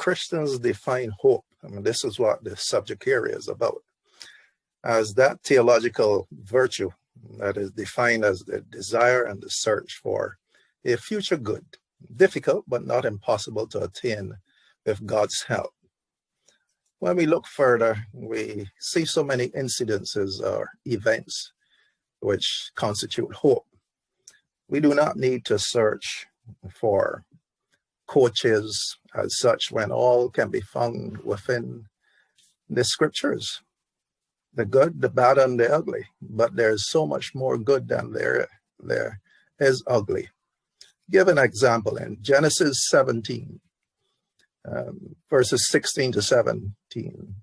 Christians define hope, I mean, this is what the subject area is about, as that theological virtue that is defined as the desire and the search for a future good, difficult but not impossible to attain with God's help. When we look further, we see so many incidences or events which constitute hope. We do not need to search for coaches as such when all can be found within the scriptures, the good, the bad, and the ugly. But there's so much more good than there is ugly. Give an example in Genesis 17, verses 16 to 17.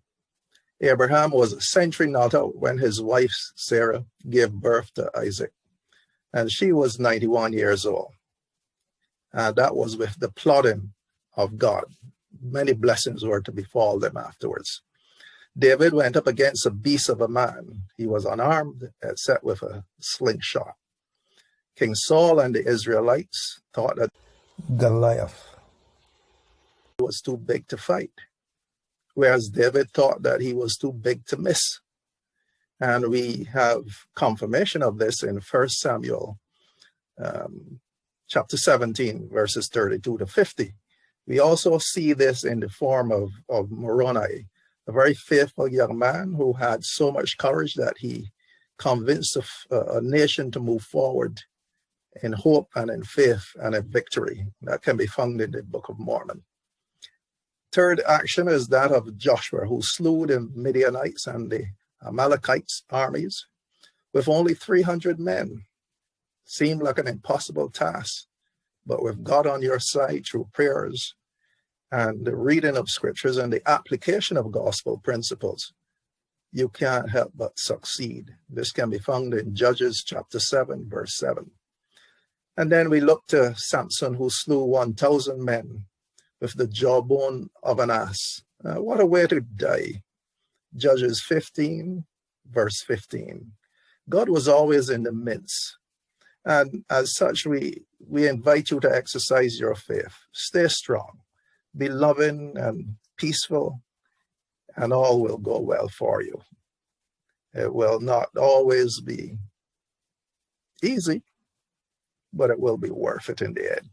Abraham was a century not out when his wife Sarah gave birth to Isaac, and she was 91 years old. And that was with the plodding of God. Many blessings were to befall them afterwards. David went up against a beast of a man. He was unarmed, except with a slingshot. King Saul and the Israelites thought that Goliath was too big to fight, whereas David thought that he was too big to miss. And we have confirmation of this in 1 Samuel chapter 17, verses 32 to 50. We also see this in the form of Moroni, a very faithful young man who had so much courage that he convinced a nation to move forward in hope and in faith and in victory. That can be found in the Book of Mormon. Third action is that of Joshua, who slew the Midianites and the Amalekites armies with only 300 men. Seemed like an impossible task, but with God on your side through prayers and the reading of scriptures and the application of gospel principles, you can't help but succeed. This can be found in Judges chapter 7, verse 7. And then we look to Samson, who slew 1,000 men with the jawbone of an ass. What a way to die. Judges 15, verse 15. God was always in the midst. And as such, we invite you to exercise your faith. Stay strong, be loving and peaceful, and all will go well for you. It will not always be easy, but it will be worth it in the end.